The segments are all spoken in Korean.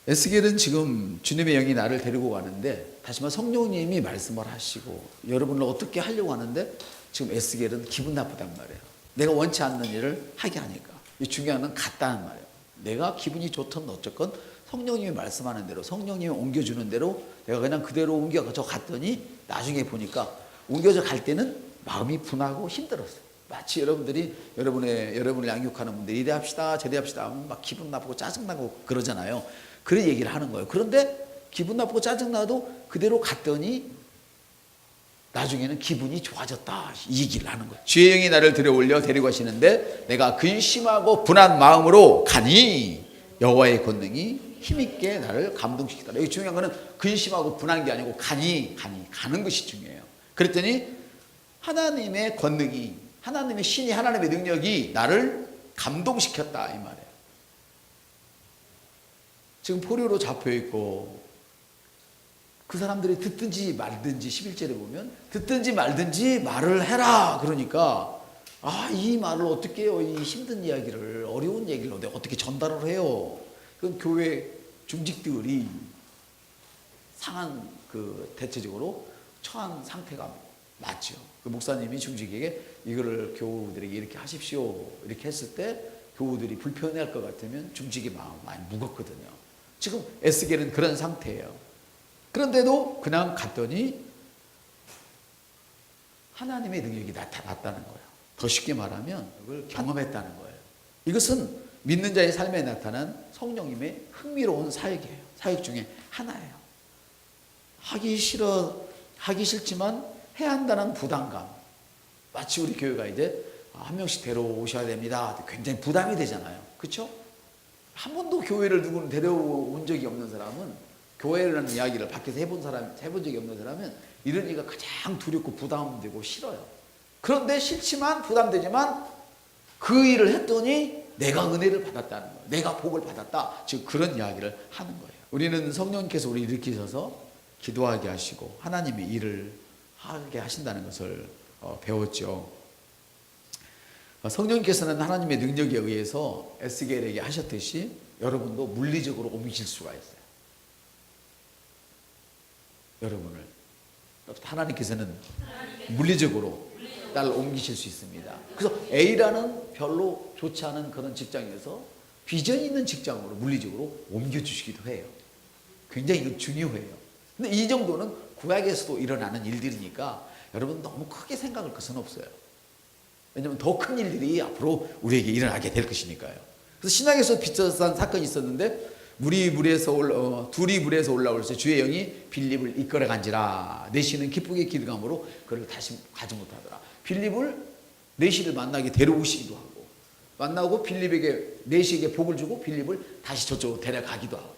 에스겔은 지금 주님의 영이 나를 데리고 가는데, 다시 말해 성령님이 말씀을 하시고 여러분을 어떻게 하려고 하는데, 지금 에스겔은 기분 나쁘단 말이에요. 내가 원치 않는 일을 하게 하니까. 이 중요한 건 같다는 말이에요. 내가 기분이 좋든 어쨌건 성령님이 말씀하는 대로, 성령님이 옮겨주는 대로 내가 그냥 그대로 옮겨져 갔더니 나중에 보니까 옮겨져 갈 때는 마음이 분하고 힘들었어요. 마치 여러분을 양육하는 분들이 이래 합시다 저래 합시다 하면 막 기분 나쁘고 짜증나고 그러잖아요. 그런 얘기를 하는 거예요. 그런데 기분 나쁘고 짜증나도 그대로 갔더니 나중에는 기분이 좋아졌다, 이 얘기를 하는 거예요. 주의 영이 나를 들여올려 데리고 가시는데 내가 근심하고 분한 마음으로 가니 여호와의 권능이 힘있게 나를 감동시키더라. 여기 중요한 거는 근심하고 분한 게 아니고 가는 것이 중요해요. 그랬더니 하나님의 권능이, 하나님의 신이, 하나님의 능력이 나를 감동시켰다, 이 말이에요. 지금 포로로 잡혀있고 그 사람들이 듣든지 말든지, 11절에 보면 듣든지 말든지 말을 해라 그러니까, 이 말을 어떻게 해요? 이 힘든 이야기를, 어려운 얘기를 어떻게 전달을 해요? 그건 교회 중직들이 상한 대체적으로 처한 상태가 맞죠. 그 목사님이 중직에게 이거를 교우들에게 이렇게 하십시오 이렇게 했을 때 교우들이 불편해할 것 같으면 중직의 마음 많이 무겁거든요. 지금 에스겔은 그런 상태예요. 그런데도 그냥 갔더니 하나님의 능력이 나타났다는 거예요. 더 쉽게 말하면 그걸 경험했다는 거예요. 이것은 믿는 자의 삶에 나타난 성령님의 흥미로운 사역이에요. 사역 중에 하나예요. 하기 싫지만 해야 한다는 부담감. 마치 우리 교회가 이제 한 명씩 데려오셔야 됩니다. 굉장히 부담이 되잖아요. 그렇죠? 한 번도 교회를 누구는 데려온 적이 없는 사람은, 교회라는 이야기를 밖에서 해본 적이 없는 사람은 이런 얘기가 가장 두렵고 부담되고 싫어요. 그런데 싫지만 부담되지만 그 일을 했더니 내가 은혜를 받았다는 거예요. 내가 복을 받았다. 즉 그런 이야기를 하는 거예요. 우리는 성령님께서 우리 일으키셔서 기도하게 하시고 하나님의 일을 하게 하신다는 것을 배웠죠. 성령님께서는 하나님의 능력에 의해서 에스겔에게 하셨듯이 여러분도 물리적으로 옮기실 수가 있어요. 여러분을 하나님께서는 물리적으로 나를 옮기실 수 있습니다. 그래서 A라는 별로 좋지 않은 그런 직장에서 비전 있는 직장으로 물리적으로 옮겨주시기도 해요. 굉장히 이거 중요해요. 근데 이 정도는 구약에서도 일어나는 일들이니까 여러분 너무 크게 생각할 것은 없어요. 왜냐하면 더 큰 일들이 앞으로 우리에게 일어나게 될 것이니까요. 그래서 신약에서 비슷한 사건이 있었는데, 둘이 물에서 올라올 때 주의 영이 빌립을 이끌어 간지라. 내시는 기쁘게 기르감으로 그를 다시 가지 못하더라. 빌립을 내시를 만나게 데려오시기도 하고, 만나고 빌립에게, 내시에게 복을 주고 빌립을 다시 저쪽으로 데려가기도 하고.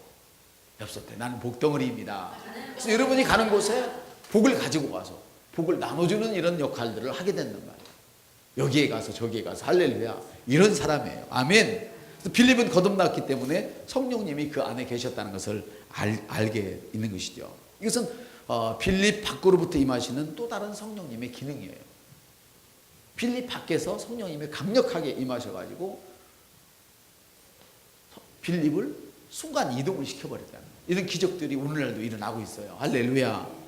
엽서때 나는 복덩어리입니다. 그래서 여러분이 가는 곳에 복을 가지고 가서 복을 나눠주는 이런 역할들을 하게 된단 말이에요. 여기에 가서 저기에 가서 할렐루야, 이런 사람이에요. 아멘. 빌립은 거듭났기 때문에 성령님이 그 안에 계셨다는 것을 알게 있는 것이죠. 이것은 빌립 밖으로부터 임하시는 또 다른 성령님의 기능이에요. 빌립 밖에서 성령님이 강력하게 임하셔가지고 빌립을 순간 이동을 시켜버렸다는 거예요. 이런 기적들이 오늘날도 일어나고 있어요. 할렐루야.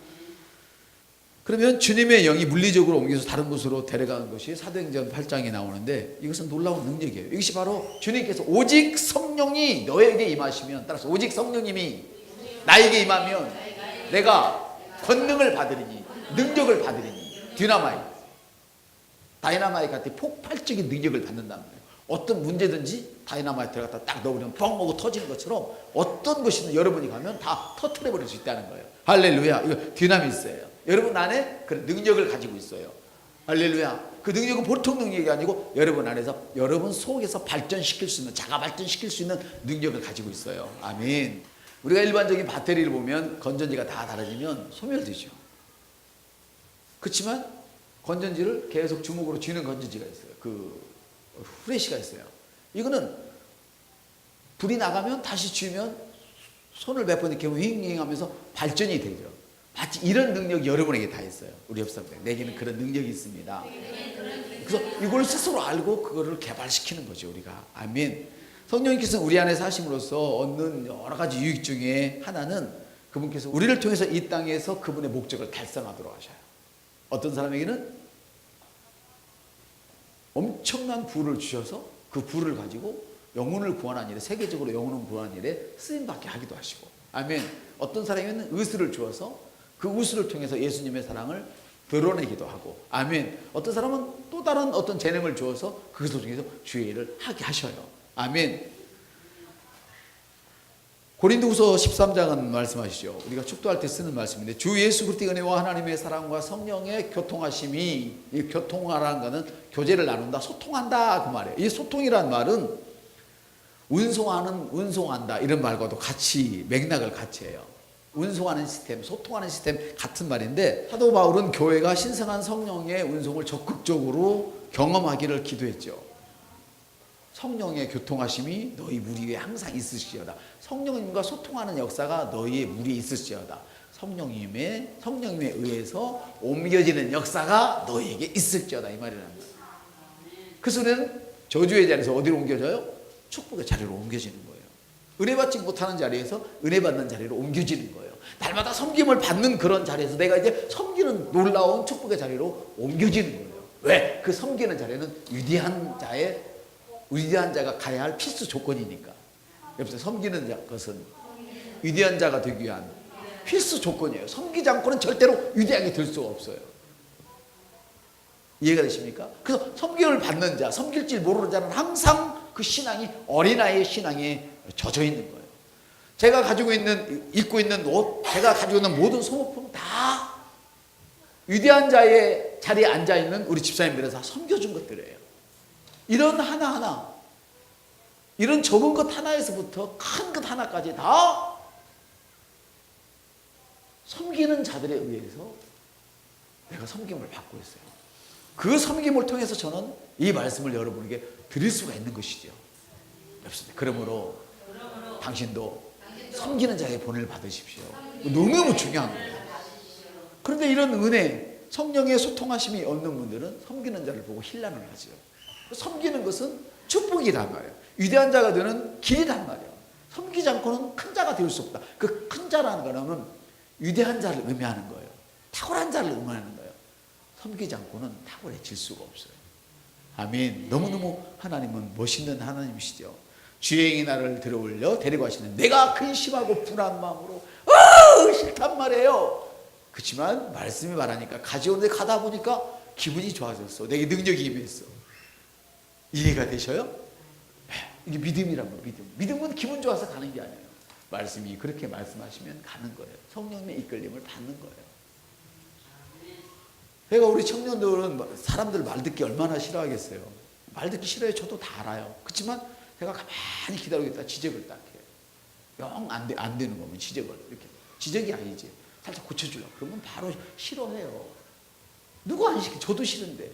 그러면 주님의 영이 물리적으로 옮겨서 다른 곳으로 데려가는 것이 사도행전 8장에 나오는데, 이것은 놀라운 능력이에요. 이것이 바로 주님께서 오직 성령이 너에게 임하시면, 따라서 오직 성령님이 나에게 임하면 내가 권능을 받으리니, 능력을 받으리니, 다이나마이트 같은 폭발적인 능력을 받는단 말이에요. 어떤 문제든지 다이나마이트를 갖다 딱 넣으면 뻥 하고 터지는 것처럼 어떤 것이든 여러분이 가면 다 터뜨려버릴 수 있다는 거예요. 할렐루야. 이거 디나미스예요. 여러분 안에 그런 능력을 가지고 있어요. 할렐루야. 그 능력은 보통 능력이 아니고 여러분 안에서, 여러분 속에서 발전시킬 수 있는, 자가 발전시킬 수 있는 능력을 가지고 있어요. 아멘. 우리가 일반적인 배터리를 보면 건전지가 다 달아지면 소멸되죠. 그렇지만 건전지를 계속 주먹으로 쥐는 건전지가 있어요. 그 후레쉬가 있어요. 이거는 불이 나가면 다시 쥐면 손을 몇 번 이렇게 윙윙 하면서 발전이 되죠. 마치 이런 능력이 여러분에게 다 있어요. 우리 옆사람들, 내게는 그런 능력이 있습니다. 그래서 이걸 스스로 알고 그거를 개발시키는 거죠, 우리가. 아멘. 성령님께서 우리 안에 사심으로써 얻는 여러 가지 유익 중에 하나는 그분께서 우리를 통해서 이 땅에서 그분의 목적을 달성하도록 하셔요. 어떤 사람에게는 엄청난 부를 주셔서 그 부를 가지고 영혼을 구원하는 일에, 세계적으로 영혼을 구원하는 일에 쓰임받게 하기도 하시고, 아멘. 어떤 사람에게는 의술을 주어서 그 의술을 통해서 예수님의 사랑을 드러내기도 하고, 아멘. 어떤 사람은 또 다른 어떤 재능을 주어서 그것을 통해서 주의 일을 하게 하셔요. 아멘. 고린도후서 13장은 말씀하시죠. 우리가 축도할 때 쓰는 말씀인데, 주 예수 그리스도의 은혜와 하나님의 사랑과 성령의 교통하심이, 이 교통하라는 것은 교제를 나눈다, 소통한다 그 말이에요. 이 소통이란 말은 운송한다 이런 말과도 같이 맥락을 같이 해요. 운송하는 시스템, 소통하는 시스템 같은 말인데, 사도 바울은 교회가 신성한 성령의 운송을 적극적으로 경험하기를 기도했죠. 성령의 교통하심이 너희 무리 위에 항상 있으시어다. 성령님과 소통하는 역사가 너희의 무리에 있으시어다. 성령님에 의해서 옮겨지는 역사가 너희에게 있을지어다 이 말이라는 거예요. 그래서 우리는 저주의 자리에서 어디로 옮겨져요? 축복의 자리로 옮겨지는 거예요. 은혜 받지 못하는 자리에서 은혜 받는 자리로 옮겨지는 거예요. 날마다 섬김을 받는 그런 자리에서 내가 이제 섬기는 놀라운 축복의 자리로 옮겨지는 거예요. 왜? 그 섬기는 자리는 위대한 자가 가야 할 필수 조건이니까. 여러분, 섬기는 것은 위대한 자가 되기 위한 필수 조건이에요. 섬기지 않고는 절대로 위대하게 될 수가 없어요. 이해가 되십니까? 그래서 섬김을 받는 자, 섬길 줄 모르는 자는 항상 그 신앙이 어린아이의 신앙에 젖어 있는 거예요. 제가 입고 있는 옷, 제가 가지고 있는 모든 소모품 다 위대한 자의 자리에 앉아있는 우리 집사님들에서 다 섬겨준 것들이에요. 이런 하나하나, 이런 적은 것 하나에서부터 큰 것 하나까지 다 섬기는 자들에 의해서 내가 섬김을 받고 있어요. 그 섬김을 통해서 저는 이 말씀을 여러분에게 드릴 수가 있는 것이죠. 그러므로 당신도 섬기는 자의 본을 받으십시오. 너무너무 중요한 거예요. 그런데 이런 은혜, 성령의 소통하심이 없는 분들은 섬기는 자를 보고 힐난을 하죠. 섬기는 것은 축복이란 말이에요. 위대한 자가 되는 길이란 말이에요. 섬기지 않고는 큰 자가 될 수 없다. 그 큰 자라는 거는 위대한 자를 의미하는 거예요. 탁월한 자를 의미하는 거예요. 섬기지 않고는 탁월해질 수가 없어요. 아멘. 너무너무 하나님은 멋있는 하나님이시죠. 주행이 나를 들어올려 데리고 가시는, 내가 근심하고 불안한 마음으로 싫단 말이에요. 그렇지만 말씀이 말하니까 가져오는데 가다 보니까 기분이 좋아졌어. 내게 능력이 임했어. 이해가 되셔요? 이게 믿음이란 거예요. 믿음은 기분 좋아서 가는 게 아니에요. 말씀이 그렇게 말씀하시면 가는 거예요. 성령님의 이끌림을 받는 거예요. 제가 우리 청년들은 사람들 말 듣기 얼마나 싫어하겠어요. 말 듣기 싫어요. 저도 다 알아요. 그렇지만 제가 가만히 기다리고 있다 지적을 딱 해요. 영 안 되는 거면 지적을 이렇게. 지적이 아니지. 살짝 고쳐주려고. 그러면 바로 싫어해요. 누구 안 시켜? 저도 싫은데.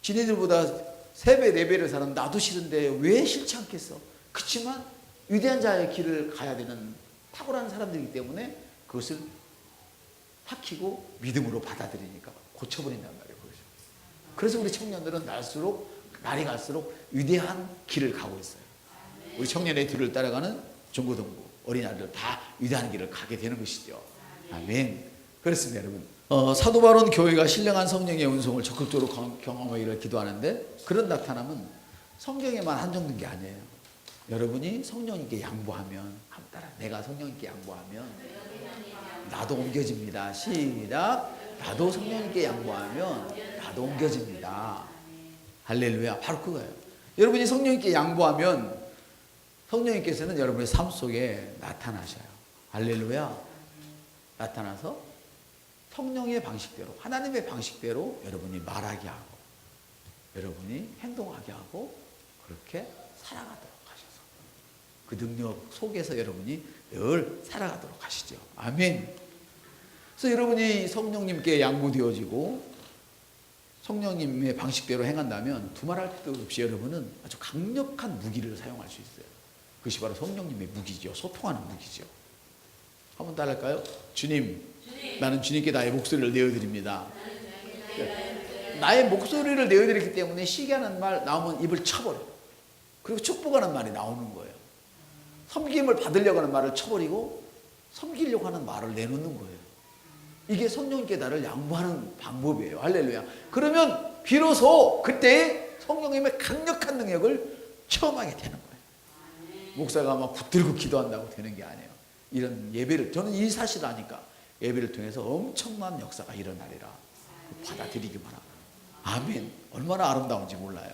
지네들보다 3배, 4배를 사는 나도 싫은데 왜 싫지 않겠어? 그렇지만 위대한 자의 길을 가야 되는 탁월한 사람들이기 때문에 그것을 삭히고 믿음으로 받아들이니까 고쳐버린단 말이에요. 그래서 우리 청년들은 날이 갈수록 위대한 길을 가고 있어요. 우리 청년의 뒤를 따라가는 중고등부, 어린아이들 다 위대한 길을 가게 되는 것이죠. 아멘. 그렇습니다, 여러분. 사도 바울은 교회가 신령한 성령의 운송을 적극적으로 경험하기를 기도하는데, 그런 나타남은 성경에만 한정된 게 아니에요. 여러분이 성령님께 양보하면, 따라 내가 성령님께 양보하면 나도 옮겨집니다. 시작. 나도 성령님께 양보하면 나도 옮겨집니다. 할렐루야. 바로 그거예요. 여러분이 성령님께 양보하면 성령님께서는 여러분의 삶 속에 나타나셔요. 할렐루야. 나타나서 성령의 방식대로, 하나님의 방식대로 여러분이 말하게 하고 여러분이 행동하게 하고 그렇게 살아가도록 하셔서 그 능력 속에서 여러분이 늘 살아가도록 하시죠. 아멘. 그래서 여러분이 성령님께 양보되어지고 성령님의 방식대로 행한다면 두말할 것도 없이 여러분은 아주 강력한 무기를 사용할 수 있어요. 그것이 바로 성령님의 무기죠. 소통하는 무기죠. 한번 따라할까요? 주님, 나는 주님께 나의 목소리를 내어드립니다. 나의 목소리를 내어드리기 때문에 시기하는 말 나오면 입을 쳐버려요. 그리고 축복하는 말이 나오는 거예요. 섬김을 받으려고 하는 말을 쳐버리고 섬기려고 하는 말을 내놓는 거예요. 이게 성령님께 나를 양보하는 방법이에요. 할렐루야. 그러면 비로소 그때 성령님의 강력한 능력을 체험하게 되는 거예요. 목사가 막 붙들고 기도한다고 되는 게 아니에요. 이런 예배를, 저는 이 사실을 아니까 예배를 통해서 엄청난 역사가 일어나리라. 받아들이기만 하고. 아멘. 얼마나 아름다운지 몰라요.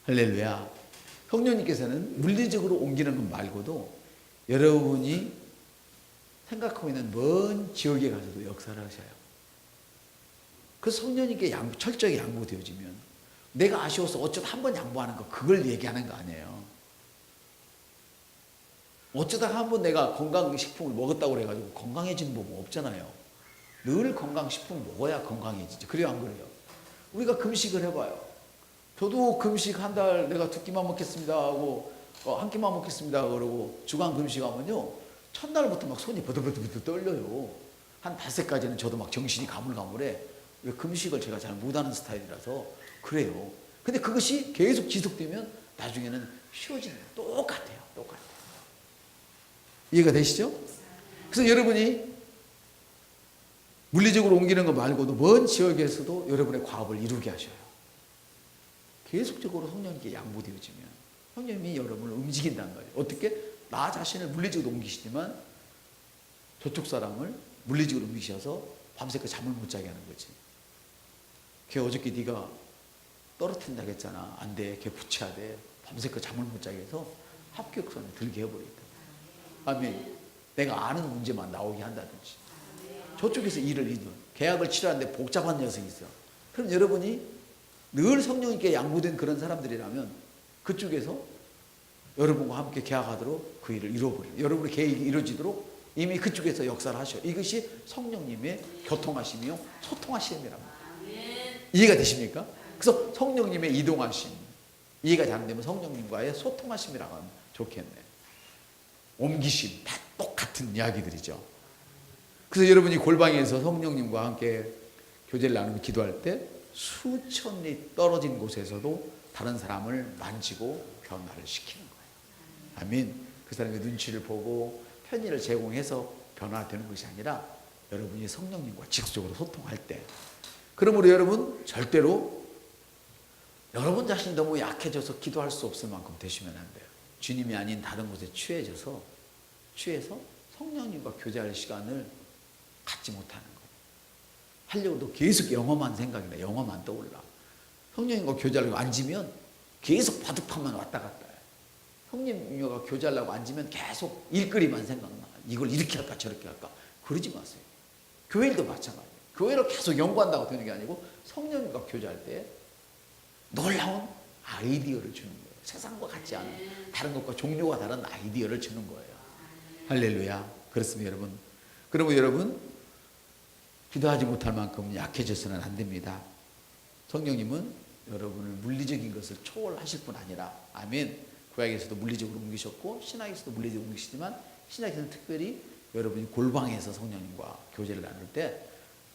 할렐루야. 성령님께서는 물리적으로 옮기는 것 말고도 여러분이 생각하고 있는 먼 지역에 가서도 역사를 하셔요. 그 성령님께 철저하게 양보되어지면, 내가 아쉬워서 어쩌다 한 번 양보하는 거, 그걸 얘기하는 거 아니에요. 어쩌다가 한 번 내가 건강식품을 먹었다고 그래가지고 건강해지는 법은 없잖아요. 늘 건강식품 먹어야 건강해지지. 그래요, 안 그래요? 우리가 금식을 해봐요. 저도 금식 한 달 내가 2끼만 먹겠습니다 하고 한 끼만 먹겠습니다 그러고 주간 금식하면요, 첫날부터 막 손이 버들버들 떨려요. 한 5까지는 저도 막 정신이 가물가물해. 왜 금식을 제가 잘 못하는 스타일이라서 그래요. 근데 그것이 계속 지속되면 나중에는 쉬워지는 거예요. 똑같아요. 이해가 되시죠? 그래서 여러분이 물리적으로 옮기는 것 말고도 먼 지역에서도 여러분의 과업을 이루게 하셔요. 계속적으로 성령님께 양보되어지면 성령님이 여러분을 움직인다는 거예요. 어떻게? 나 자신을 물리적으로 옮기시지만 저쪽 사람을 물리적으로 옮기셔서 밤새껏 잠을 못 자게 하는 거지. 걔 어저께 네가 떨어뜨린다고 했잖아. 안 돼. 걔 붙여야 돼. 밤새껏 잠을 못 자게 해서 합격선에 들게 해버리겠다. 아멘. 내가 아는 문제만 나오게 한다든지. 저쪽에서 일을 이루는, 계약을 치료하는데 복잡한 녀석이 있어. 그럼 여러분이 늘 성령님께 양보된 그런 사람들이라면 그쪽에서 여러분과 함께 계약하도록 그 일을 이루어버려요. 여러분의 계획이 이루어지도록 이미 그쪽에서 역사를 하셔요. 이것이 성령님의 교통하심이요, 소통하심이랍니다. 이해가 되십니까? 그래서 성령님의 이동하심, 이해가 잘 안 되면 성령님과의 소통하심이라고 하면 좋겠네. 옮기심, 다 똑같은 이야기들이죠. 그래서 여러분이 골방에서 성령님과 함께 교제를 나누며 기도할 때 수천 리 떨어진 곳에서도 다른 사람을 만지고 변화를 시키는 거예요. 아멘. 그 사람의 눈치를 보고 편의를 제공해서 변화되는 것이 아니라 여러분이 성령님과 직접적으로 소통할 때, 그러므로 여러분 절대로 여러분 자신이 너무 약해져서 기도할 수 없을 만큼 되시면 안 돼요. 주님이 아닌 다른 곳에 취해서 성령님과 교제할 시간을 갖지 못하는 거예요. 하려고도 계속 영어만 생각이 나, 영어만 떠올라. 성령님과 교제하려고 앉으면 계속 바둑판만 왔다 갔다 해요. 성령님과 교제하려고 앉으면 계속 일거리만 생각나. 이걸 이렇게 할까 저렇게 할까. 그러지 마세요. 교회일도 마찬가지예요. 교회를 계속 연구한다고 되는 게 아니고 성령님과 교제할 때 놀라운 아이디어를 주는 거예요. 세상과 같지 않은, 다른 것과 종류가 다른 아이디어를 주는 거예요. 할렐루야. 그렇습니다, 여러분. 그러면 여러분, 기도하지 못할 만큼 약해져서는 안 됩니다. 성령님은 여러분을 물리적인 것을 초월하실 뿐 아니라, 아멘, 구약에서도 물리적으로 옮기셨고 신약에서도 물리적으로 옮기시지만, 신약에서는 특별히 여러분이 골방에서 성령님과 교제를 나눌 때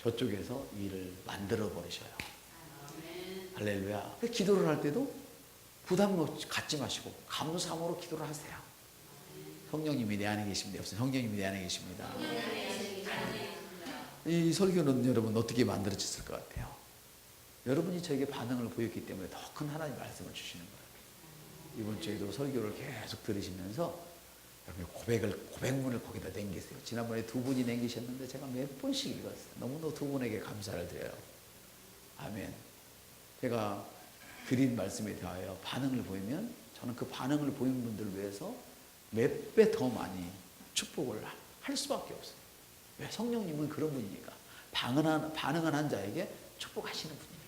저쪽에서 일을 만들어 버리셔요. 할렐루야. 기도를 할 때도 부담 갖지 마시고 감사함으로 기도를 하세요. 성령님이 내 안에 계십니다. 성령님이 내 안에 계십니다. 이 설교는 여러분 어떻게 만들어졌을 것 같아요? 여러분이 저에게 반응을 보였기 때문에 더 큰 하나님의 말씀을 주시는 거예요. 이번 주에도 설교를 계속 들으시면서 여러분의 고백문을 거기다 남기세요. 지난번에 2분이 남기셨는데 제가 몇 번씩 읽었어요. 너무너무 2분에게 감사를 드려요. 아멘. 제가 드린 말씀에 대하여 반응을 보이면 저는 그 반응을 보인 분들을 위해서 몇 배 더 많이 축복을 할 수밖에 없어요. 왜? 성령님은 그런 분이니까 반응한 자에게 축복하시는 분이에요.